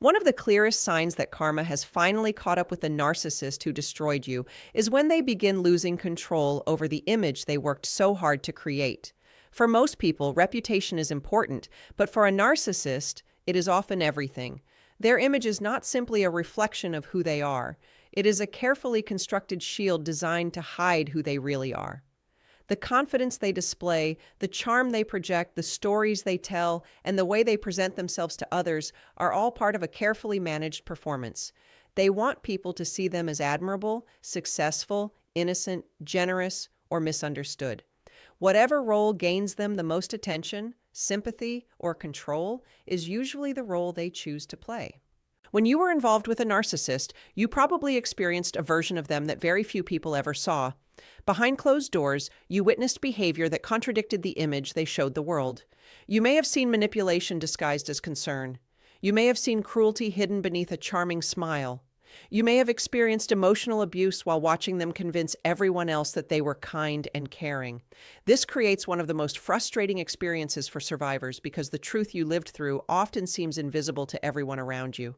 One of the clearest signs that karma has finally caught up with the narcissist who destroyed you is when they begin losing control over the image they worked so hard to create. For most people, reputation is important, but for a narcissist, it is often everything. Their image is not simply a reflection of who they are, it is a carefully constructed shield designed to hide who they really are. The confidence they display, the charm they project, the stories they tell, and the way they present themselves to others are all part of a carefully managed performance. They want people to see them as admirable, successful, innocent, generous, or misunderstood. Whatever role gains them the most attention, sympathy, or control is usually the role they choose to play. When you were involved with a narcissist, you probably experienced a version of them that very few people ever saw. Behind closed doors, you witnessed behavior that contradicted the image they showed the world. You may have seen manipulation disguised as concern. You may have seen cruelty hidden beneath a charming smile. You may have experienced emotional abuse while watching them convince everyone else that they were kind and caring. This creates one of the most frustrating experiences for survivors because the truth you lived through often seems invisible to everyone around you.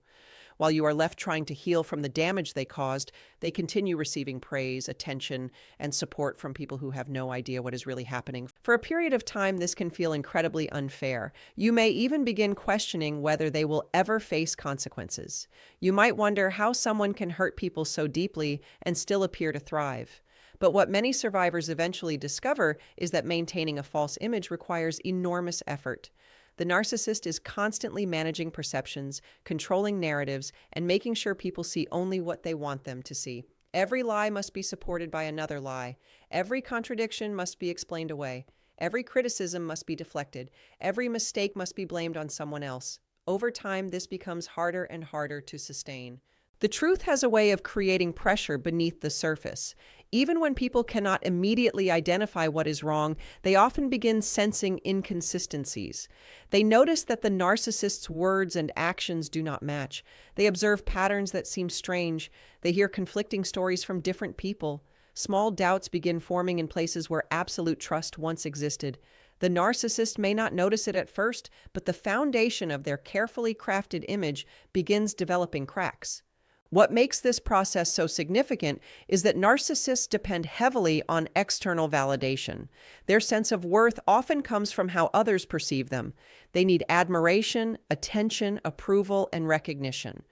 While you are left trying to heal from the damage they caused, they continue receiving praise, attention, and support from people who have no idea what is really happening. For a period of time, this can feel incredibly unfair. You may even begin questioning whether they will ever face consequences. You might wonder how someone can hurt people so deeply and still appear to thrive. But what many survivors eventually discover is that maintaining a false image requires enormous effort. The narcissist is constantly managing perceptions, controlling narratives, and making sure people see only what they want them to see. Every lie must be supported by another lie. Every contradiction must be explained away. Every criticism must be deflected. Every mistake must be blamed on someone else. Over time, this becomes harder and harder to sustain. The truth has a way of creating pressure beneath the surface. Even when people cannot immediately identify what is wrong, they often begin sensing inconsistencies. They notice that the narcissist's words and actions do not match. They observe patterns that seem strange. They hear conflicting stories from different people. Small doubts begin forming in places where absolute trust once existed. The narcissist may not notice it at first, but the foundation of their carefully crafted image begins developing cracks. What makes this process so significant is that narcissists depend heavily on external validation. Their sense of worth often comes from how others perceive them. They need admiration, attention, approval, and recognition.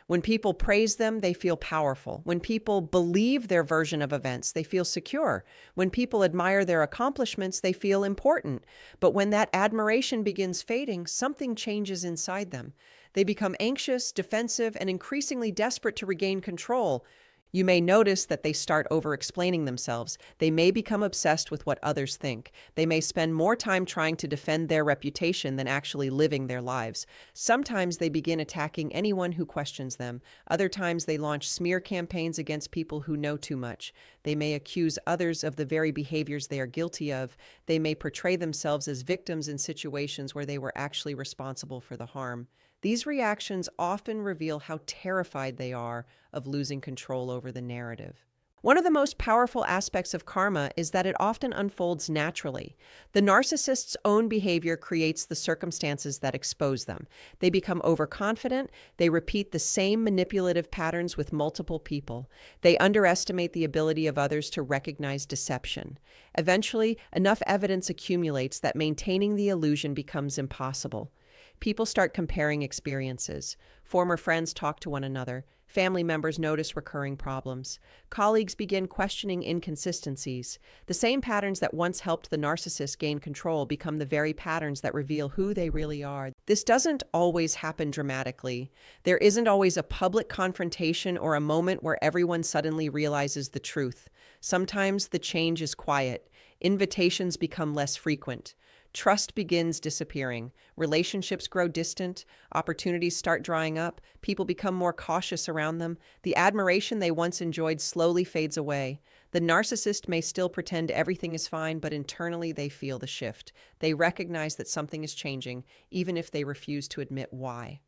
When people praise them, they feel powerful. When people believe their version of events, they feel secure. When people admire their accomplishments, they feel important. But when that admiration begins fading, something changes inside them. They become anxious, defensive, and increasingly desperate to regain control. You may notice that they start over-explaining themselves. They may become obsessed with what others think. They may spend more time trying to defend their reputation than actually living their lives. Sometimes they begin attacking anyone who questions them. Other times they launch smear campaigns against people who know too much. They may accuse others of the very behaviors they are guilty of. They may portray themselves as victims in situations where they were actually responsible for the harm. These reactions often reveal how terrified they are of losing control over the narrative. One of the most powerful aspects of karma is that it often unfolds naturally. The narcissist's own behavior creates the circumstances that expose them. They become overconfident. They repeat the same manipulative patterns with multiple people. They underestimate the ability of others to recognize deception. Eventually, enough evidence accumulates that maintaining the illusion becomes impossible. People start comparing experiences. Former friends talk to one another. Family members notice recurring problems. Colleagues begin questioning inconsistencies. The same patterns that once helped the narcissist gain control become the very patterns that reveal who they really are. This doesn't always happen dramatically. There isn't always a public confrontation or a moment where everyone suddenly realizes the truth. Sometimes the change is quiet. Invitations become less frequent. Trust begins disappearing. Relationships grow distant. Opportunities start drying up. People become more cautious around them. The admiration they once enjoyed slowly fades away. The narcissist may still pretend everything is fine, but internally they feel the shift. They recognize that something is changing, even if they refuse to admit why.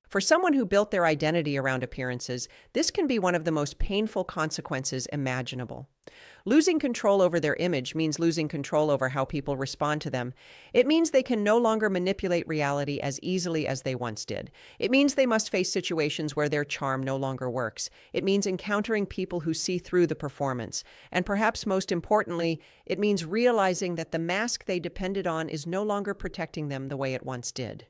For someone who built their identity around appearances, this can be one of the most painful consequences imaginable. Losing control over their image means losing control over how people respond to them. It means they can no longer manipulate reality as easily as they once did. It means they must face situations where their charm no longer works. It means encountering people who see through the performance. And perhaps most importantly, it means realizing that the mask they depended on is no longer protecting them the way it once did.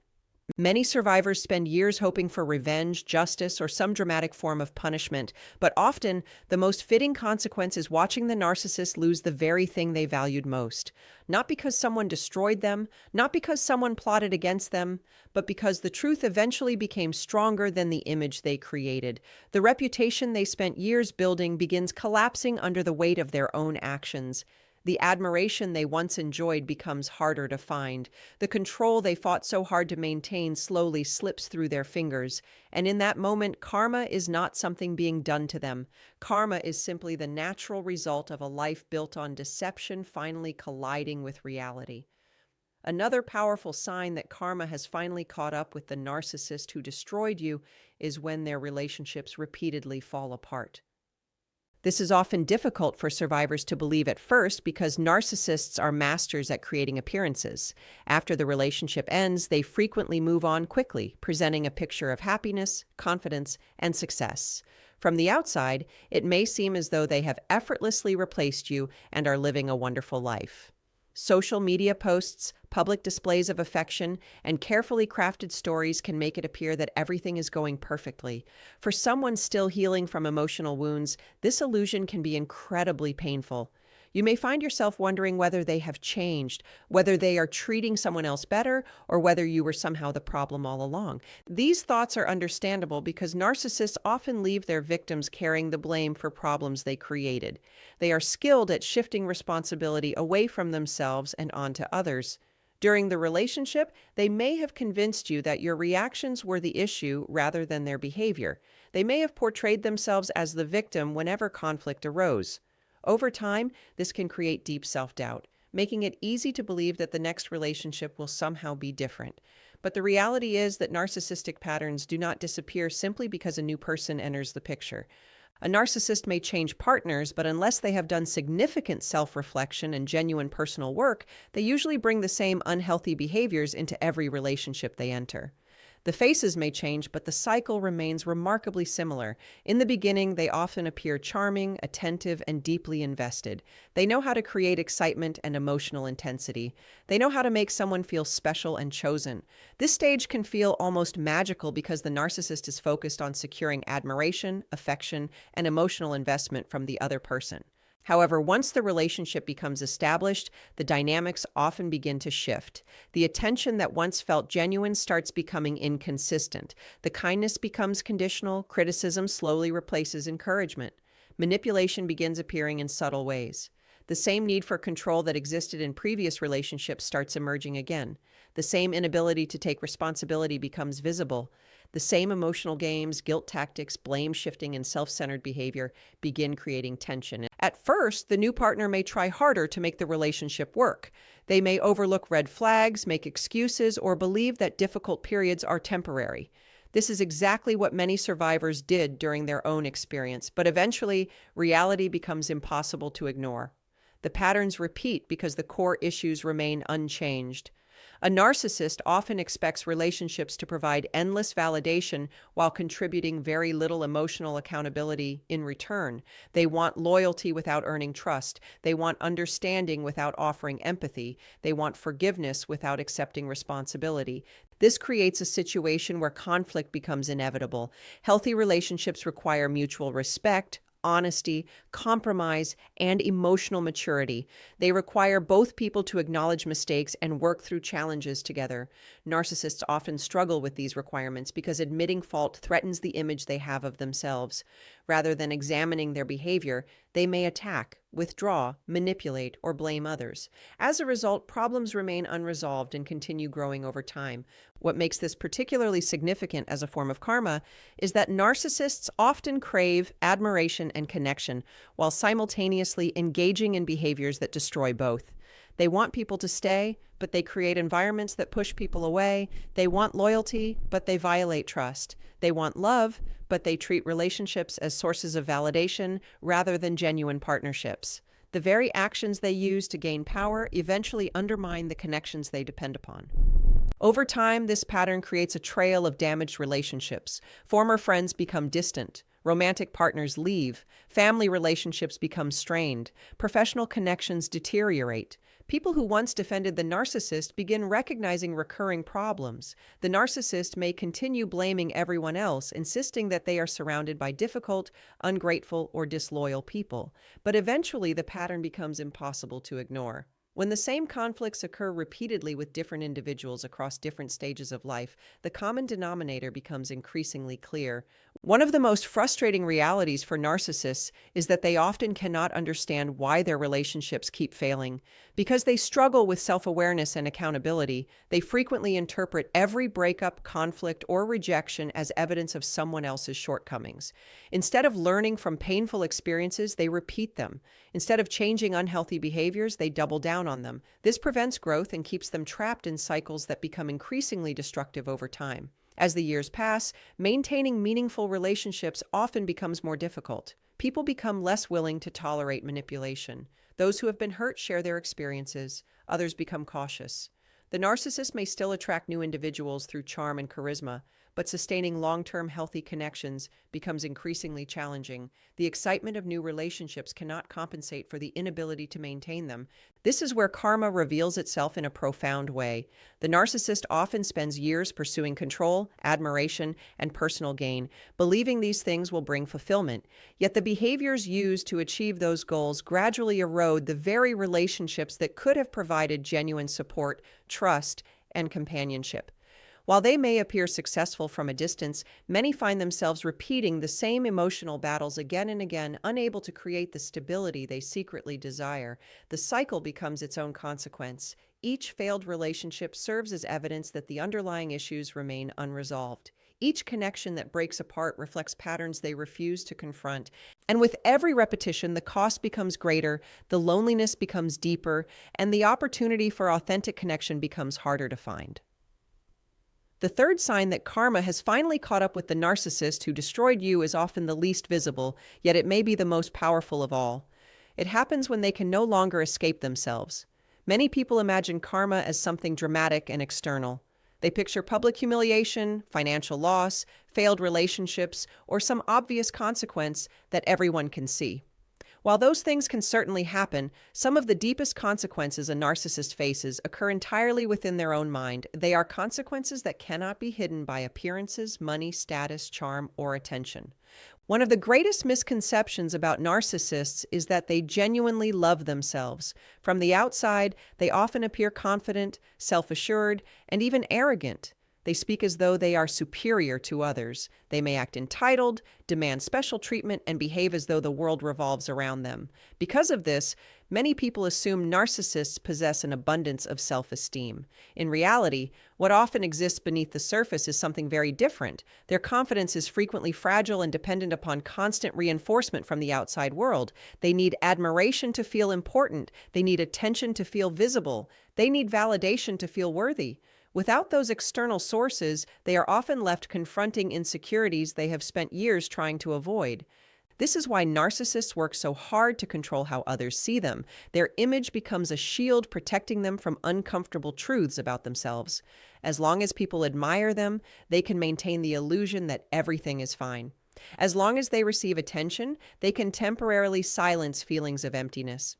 Many survivors spend years hoping for revenge, justice, or some dramatic form of punishment, but often the most fitting consequence is watching the narcissist lose the very thing they valued most. Not because someone destroyed them, not because someone plotted against them, but because the truth eventually became stronger than the image they created. The reputation they spent years building begins collapsing under the weight of their own actions. The admiration they once enjoyed becomes harder to find. The control they fought so hard to maintain slowly slips through their fingers. And in that moment, karma is not something being done to them. Karma is simply the natural result of a life built on deception finally colliding with reality. Another powerful sign that karma has finally caught up with the narcissist who destroyed you is when their relationships repeatedly fall apart. This is often difficult for survivors to believe at first because narcissists are masters at creating appearances. After the relationship ends, they frequently move on quickly, presenting a picture of happiness, confidence, and success. From the outside, it may seem as though they have effortlessly replaced you and are living a wonderful life. Social media posts, public displays of affection, and carefully crafted stories can make it appear that everything is going perfectly. For someone still healing from emotional wounds, this illusion can be incredibly painful. You may find yourself wondering whether they have changed, whether they are treating someone else better, or whether you were somehow the problem all along. These thoughts are understandable because narcissists often leave their victims carrying the blame for problems they created. They are skilled at shifting responsibility away from themselves and onto others. During the relationship, they may have convinced you that your reactions were the issue rather than their behavior. They may have portrayed themselves as the victim whenever conflict arose. Over time, this can create deep self-doubt, making it easy to believe that the next relationship will somehow be different. But the reality is that narcissistic patterns do not disappear simply because a new person enters the picture. A narcissist may change partners, but unless they have done significant self-reflection and genuine personal work, they usually bring the same unhealthy behaviors into every relationship they enter. The faces may change, but the cycle remains remarkably similar. In the beginning, they often appear charming, attentive, and deeply invested. They know how to create excitement and emotional intensity. They know how to make someone feel special and chosen. This stage can feel almost magical because the narcissist is focused on securing admiration, affection, and emotional investment from the other person. However, once the relationship becomes established, the dynamics often begin to shift. The attention that once felt genuine starts becoming inconsistent. The kindness becomes conditional, criticism slowly replaces encouragement. Manipulation begins appearing in subtle ways. The same need for control that existed in previous relationships starts emerging again. The same inability to take responsibility becomes visible. The same emotional games, guilt tactics, blame shifting, and self-centered behavior begin creating tension. At first, the new partner may try harder to make the relationship work. They may overlook red flags, make excuses, or believe that difficult periods are temporary. This is exactly what many survivors did during their own experience, but eventually, reality becomes impossible to ignore. The patterns repeat because the core issues remain unchanged. A narcissist often expects relationships to provide endless validation while contributing very little emotional accountability in return. They want loyalty without earning trust. They want understanding without offering empathy. They want forgiveness without accepting responsibility. This creates a situation where conflict becomes inevitable. Healthy relationships require mutual respect, honesty, compromise, and emotional maturity. They require both people to acknowledge mistakes and work through challenges together. Narcissists often struggle with these requirements because admitting fault threatens the image they have of themselves. Rather than examining their behavior, they may attack, withdraw, manipulate, or blame others. As a result, problems remain unresolved and continue growing over time. What makes this particularly significant as a form of karma is that narcissists often crave admiration and connection while simultaneously engaging in behaviors that destroy both. They want people to stay, but they create environments that push people away. They want loyalty, but they violate trust. They want love, but they treat relationships as sources of validation rather than genuine partnerships. The very actions they use to gain power eventually undermine the connections they depend upon. Over time, this pattern creates a trail of damaged relationships. Former friends become distant. Romantic partners leave. Family relationships become strained. Professional connections deteriorate. People who once defended the narcissist begin recognizing recurring problems. The narcissist may continue blaming everyone else, insisting that they are surrounded by difficult, ungrateful, or disloyal people. But eventually, the pattern becomes impossible to ignore. When the same conflicts occur repeatedly with different individuals across different stages of life, the common denominator becomes increasingly clear. One of the most frustrating realities for narcissists is that they often cannot understand why their relationships keep failing. Because they struggle with self-awareness and accountability, they frequently interpret every breakup, conflict, or rejection as evidence of someone else's shortcomings. Instead of learning from painful experiences, they repeat them. Instead of changing unhealthy behaviors, they double down on them. This prevents growth and keeps them trapped in cycles that become increasingly destructive over time. As the years pass, maintaining meaningful relationships often becomes more difficult. People become less willing to tolerate manipulation. Those who have been hurt share their experiences. Others become cautious. The narcissist may still attract new individuals through charm and charisma, but sustaining long-term healthy connections becomes increasingly challenging. The excitement of new relationships cannot compensate for the inability to maintain them. This is where karma reveals itself in a profound way. The narcissist often spends years pursuing control, admiration, and personal gain, believing these things will bring fulfillment. Yet the behaviors used to achieve those goals gradually erode the very relationships that could have provided genuine support, trust, and companionship. While they may appear successful from a distance, many find themselves repeating the same emotional battles again and again, unable to create the stability they secretly desire. The cycle becomes its own consequence. Each failed relationship serves as evidence that the underlying issues remain unresolved. Each connection that breaks apart reflects patterns they refuse to confront. And with every repetition, the cost becomes greater, the loneliness becomes deeper, and the opportunity for authentic connection becomes harder to find. The third sign that karma has finally caught up with the narcissist who destroyed you is often the least visible, yet it may be the most powerful of all. It happens when they can no longer escape themselves. Many people imagine karma as something dramatic and external. They picture public humiliation, financial loss, failed relationships, or some obvious consequence that everyone can see. While those things can certainly happen, some of the deepest consequences a narcissist faces occur entirely within their own mind. They are consequences that cannot be hidden by appearances, money, status, charm, or attention. One of the greatest misconceptions about narcissists is that they genuinely love themselves. From the outside, they often appear confident, self-assured, and even arrogant. They speak as though they are superior to others. They may act entitled, demand special treatment, and behave as though the world revolves around them. Because of this, many people assume narcissists possess an abundance of self-esteem. In reality, what often exists beneath the surface is something very different. Their confidence is frequently fragile and dependent upon constant reinforcement from the outside world. They need admiration to feel important. They need attention to feel visible. They need validation to feel worthy. Without those external sources, they are often left confronting insecurities they have spent years trying to avoid. This is why narcissists work so hard to control how others see them. Their image becomes a shield protecting them from uncomfortable truths about themselves. As long as people admire them, they can maintain the illusion that everything is fine. As long as they receive attention, they can temporarily silence feelings of emptiness.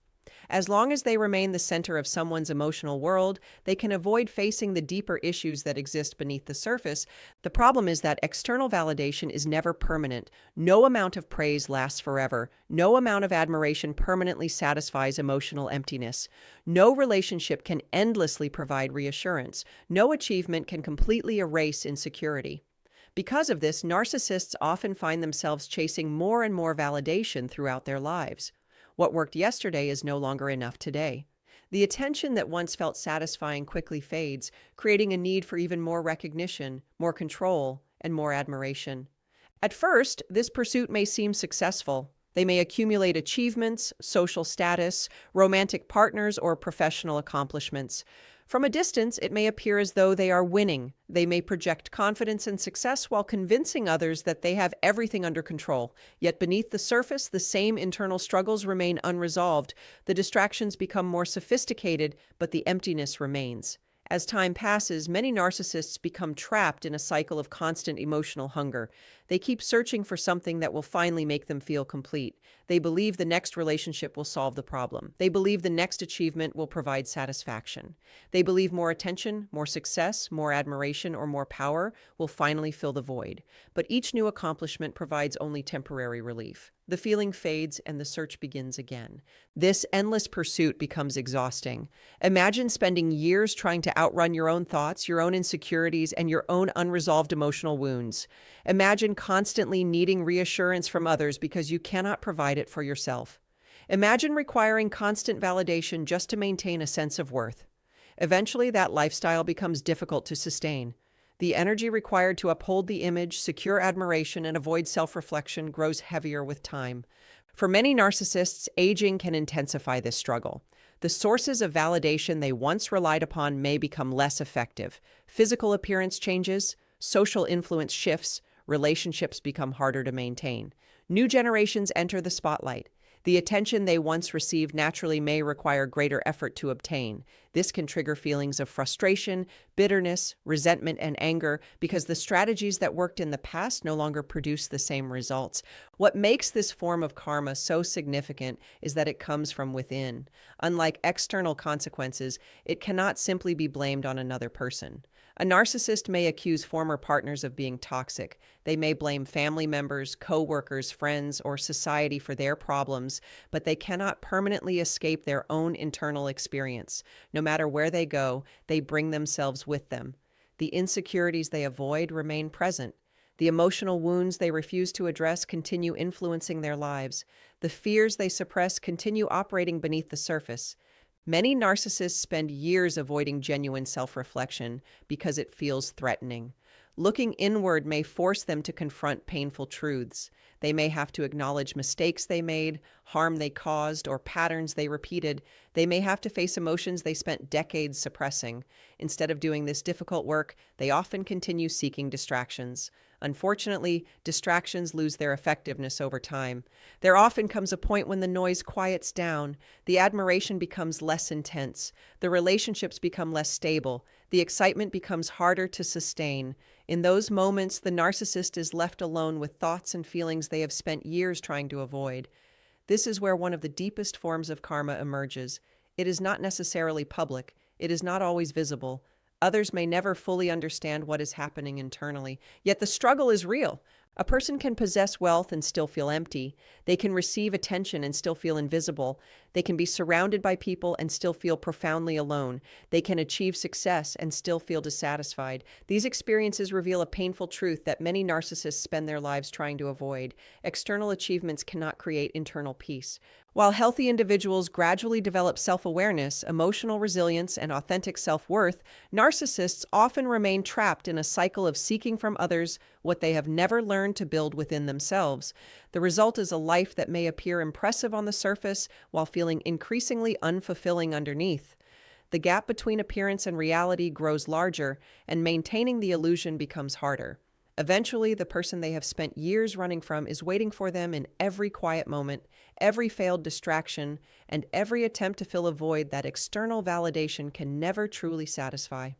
As long as they remain the center of someone's emotional world, they can avoid facing the deeper issues that exist beneath the surface. The problem is that external validation is never permanent. No amount of praise lasts forever. No amount of admiration permanently satisfies emotional emptiness. No relationship can endlessly provide reassurance. No achievement can completely erase insecurity. Because of this, narcissists often find themselves chasing more and more validation throughout their lives. What worked yesterday is no longer enough today. The attention that once felt satisfying quickly fades, creating a need for even more recognition, more control, and more admiration. At first, this pursuit may seem successful. They may accumulate achievements, social status, romantic partners, or professional accomplishments. From a distance, it may appear as though they are winning. They may project confidence and success while convincing others that they have everything under control. Yet beneath the surface, the same internal struggles remain unresolved. The distractions become more sophisticated, but the emptiness remains. As time passes, many narcissists become trapped in a cycle of constant emotional hunger. They keep searching for something that will finally make them feel complete. They believe the next relationship will solve the problem. They believe the next achievement will provide satisfaction. They believe more attention, more success, more admiration, or more power will finally fill the void. But each new accomplishment provides only temporary relief. The feeling fades and the search begins again. This endless pursuit becomes exhausting. Imagine spending years trying to outrun your own thoughts, your own insecurities, and your own unresolved emotional wounds. Imagine constantly needing reassurance from others because you cannot provide it for yourself. Imagine requiring constant validation just to maintain a sense of worth. Eventually, that lifestyle becomes difficult to sustain. The energy required to uphold the image, secure admiration, and avoid self-reflection grows heavier with time. For many narcissists, aging can intensify this struggle. The sources of validation they once relied upon may become less effective. Physical appearance changes, social influence shifts, relationships become harder to maintain. New generations enter the spotlight. The attention they once received naturally may require greater effort to obtain. This can trigger feelings of frustration, bitterness, resentment, and anger because the strategies that worked in the past no longer produce the same results. What makes this form of karma so significant is that it comes from within. Unlike external consequences, it cannot simply be blamed on another person. A narcissist may accuse former partners of being toxic. They may blame family members, co-workers, friends, or society for their problems, but they cannot permanently escape their own internal experience. No matter where they go, they bring themselves with them. The insecurities they avoid remain present. The emotional wounds they refuse to address continue influencing their lives. The fears they suppress continue operating beneath the surface. Many narcissists spend years avoiding genuine self-reflection because it feels threatening. Looking inward may force them to confront painful truths. They may have to acknowledge mistakes they made, harm they caused, or patterns they repeated. They may have to face emotions they spent decades suppressing. Instead of doing this difficult work, they often continue seeking distractions. Unfortunately, distractions lose their effectiveness over time. There often comes a point when the noise quiets down, the admiration becomes less intense, the relationships become less stable, the excitement becomes harder to sustain. In those moments, the narcissist is left alone with thoughts and feelings they have spent years trying to avoid. This is where one of the deepest forms of karma emerges. It is not necessarily public. It is not always visible. Others may never fully understand what is happening internally, yet the struggle is real. A person can possess wealth and still feel empty. They can receive attention and still feel invisible. They can be surrounded by people and still feel profoundly alone. They can achieve success and still feel dissatisfied. These experiences reveal a painful truth that many narcissists spend their lives trying to avoid. External achievements cannot create internal peace. While healthy individuals gradually develop self-awareness, emotional resilience, and authentic self-worth, narcissists often remain trapped in a cycle of seeking from others what they have never learned to build within themselves. The result is a life that may appear impressive on the surface while feeling increasingly unfulfilling underneath. The gap between appearance and reality grows larger, and maintaining the illusion becomes harder. Eventually, the person they have spent years running from is waiting for them in every quiet moment, every failed distraction, and every attempt to fill a void that external validation can never truly satisfy.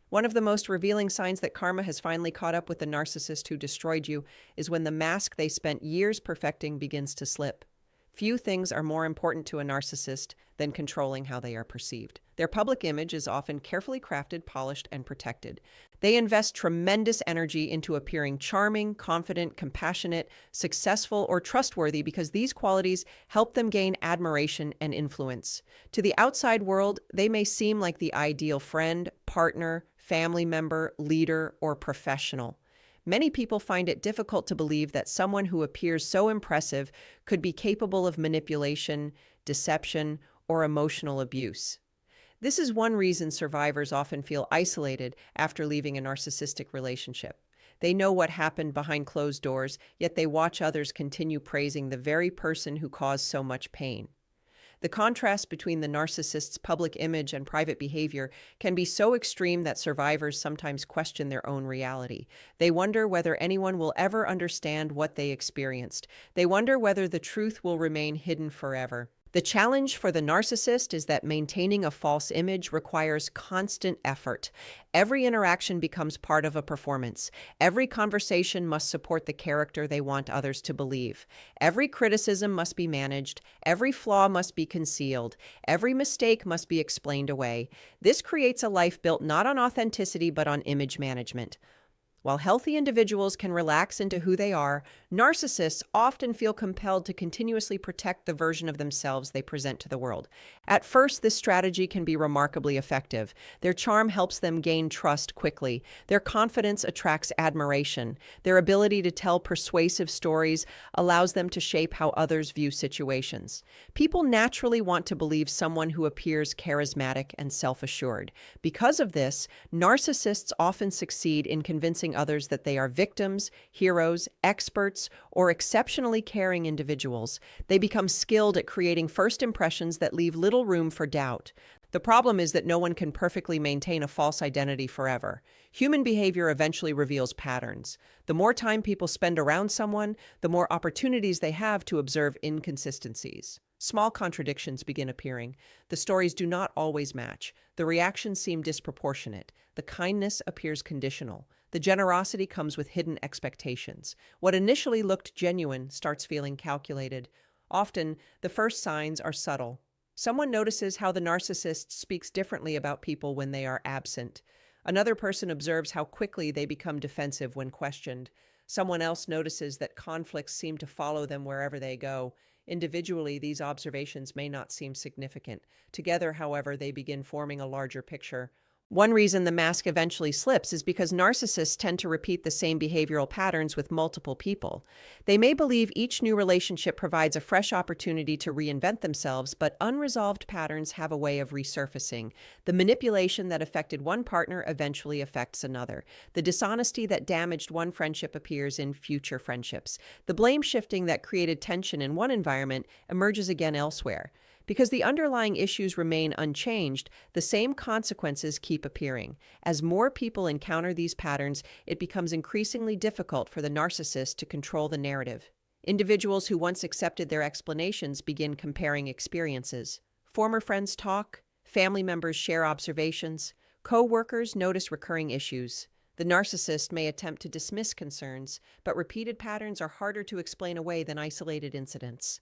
One of the most revealing signs that karma has finally caught up with the narcissist who destroyed you is when the mask they spent years perfecting begins to slip. Few things are more important to a narcissist than controlling how they are perceived. Their public image is often carefully crafted, polished, and protected. They invest tremendous energy into appearing charming, confident, compassionate, successful, or trustworthy because these qualities help them gain admiration and influence. To the outside world, they may seem like the ideal friend, partner, family member, leader, or professional. Many people find it difficult to believe that someone who appears so impressive could be capable of manipulation, deception, or emotional abuse. This is one reason survivors often feel isolated after leaving a narcissistic relationship. They know what happened behind closed doors, yet they watch others continue praising the very person who caused so much pain. The contrast between the narcissist's public image and private behavior can be so extreme that survivors sometimes question their own reality. They wonder whether anyone will ever understand what they experienced. They wonder whether the truth will remain hidden forever. The challenge for the narcissist is that maintaining a false image requires constant effort. Every interaction becomes part of a performance. Every conversation must support the character they want others to believe. Every criticism must be managed. Every flaw must be concealed. Every mistake must be explained away. This creates a life built not on authenticity but on image management. While healthy individuals can relax into who they are, narcissists often feel compelled to continuously protect the version of themselves they present to the world. At first, this strategy can be remarkably effective. Their charm helps them gain trust quickly. Their confidence attracts admiration. Their ability to tell persuasive stories allows them to shape how others view situations. People naturally want to believe someone who appears charismatic and self-assured. Because of this, narcissists often succeed in convincing others that they are victims, heroes, experts, or exceptionally caring individuals. They become skilled at creating first impressions that leave little room for doubt. The problem is that no one can perfectly maintain a false identity forever. Human behavior eventually reveals patterns. The more time people spend around someone, the more opportunities they have to observe inconsistencies. Small contradictions begin appearing. The stories do not always match. The reactions seem disproportionate. The kindness appears conditional. The generosity comes with hidden expectations. What initially looked genuine starts feeling calculated. Often, the first signs are subtle. Someone notices how the narcissist speaks differently about people when they are absent. Another person observes how quickly they become defensive when questioned. Someone else notices that conflicts seem to follow them wherever they go. Individually, these observations may not seem significant. Together, however, they begin forming a larger picture. One reason the mask eventually slips is because narcissists tend to repeat the same behavioral patterns with multiple people. They may believe each new relationship provides a fresh opportunity to reinvent themselves, but unresolved patterns have a way of resurfacing. The manipulation that affected one partner eventually affects another. The dishonesty that damaged one friendship appears in future friendships. The blame shifting that created tension in one environment emerges again elsewhere. Because the underlying issues remain unchanged, the same consequences keep appearing. As more people encounter these patterns, it becomes increasingly difficult for the narcissist to control the narrative. Individuals who once accepted their explanations begin comparing experiences. Former friends talk, family members share observations, co-workers notice recurring issues. The narcissist may attempt to dismiss concerns, but repeated patterns are harder to explain away than isolated incidents.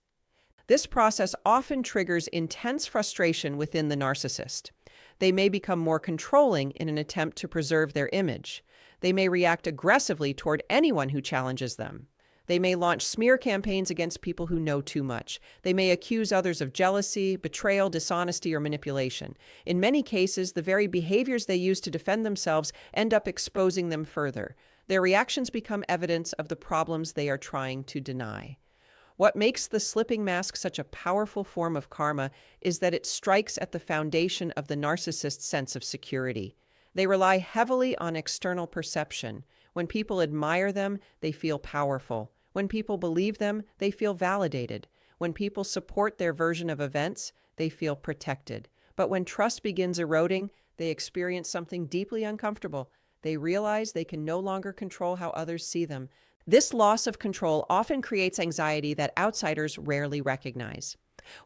This process often triggers intense frustration within the narcissist. They may become more controlling in an attempt to preserve their image. They may react aggressively toward anyone who challenges them. They may launch smear campaigns against people who know too much. They may accuse others of jealousy, betrayal, dishonesty, or manipulation. In many cases, the very behaviors they use to defend themselves end up exposing them further. Their reactions become evidence of the problems they are trying to deny. What makes the slipping mask such a powerful form of karma is that it strikes at the foundation of the narcissist's sense of security. They rely heavily on external perception. When people admire them, they feel powerful. When people believe them, they feel validated. When people support their version of events, they feel protected. But when trust begins eroding, they experience something deeply uncomfortable. They realize they can no longer control how others see them. This loss of control often creates anxiety that outsiders rarely recognize.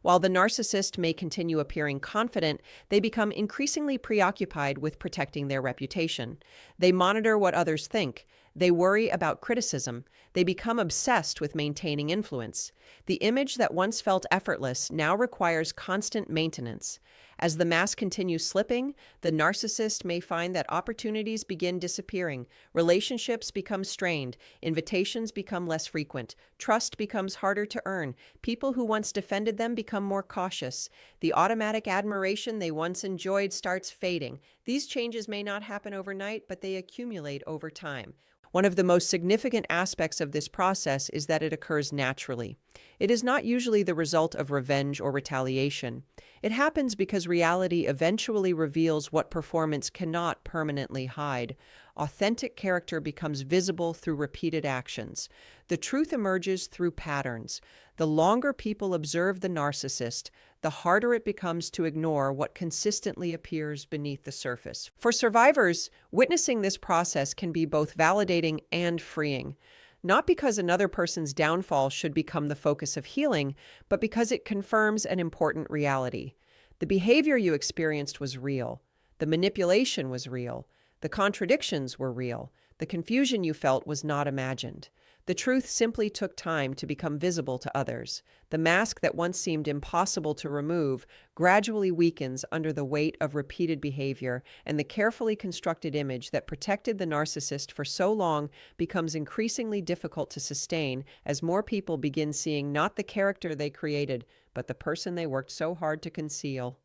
While the narcissist may continue appearing confident, they become increasingly preoccupied with protecting their reputation. They monitor what others think. They worry about criticism. They become obsessed with maintaining influence. The image that once felt effortless now requires constant maintenance. As the mask continues slipping, the narcissist may find that opportunities begin disappearing, relationships become strained, invitations become less frequent, trust becomes harder to earn, people who once defended them become more cautious. The automatic admiration they once enjoyed starts fading. These changes may not happen overnight, but they accumulate over time. One of the most significant aspects of this process is that it occurs naturally. It is not usually the result of revenge or retaliation. It happens because reality eventually reveals what performance cannot permanently hide. Authentic character becomes visible through repeated actions. The truth emerges through patterns. The longer people observe the narcissist, the harder it becomes to ignore what consistently appears beneath the surface. For survivors, witnessing this process can be both validating and freeing. Not because another person's downfall should become the focus of healing, but because it confirms an important reality. The behavior you experienced was real. The manipulation was real. The contradictions were real. The confusion you felt was not imagined. The truth simply took time to become visible to others. The mask that once seemed impossible to remove gradually weakens under the weight of repeated behavior, and the carefully constructed image that protected the narcissist for so long becomes increasingly difficult to sustain as more people begin seeing not the character they created, but the person they worked so hard to conceal.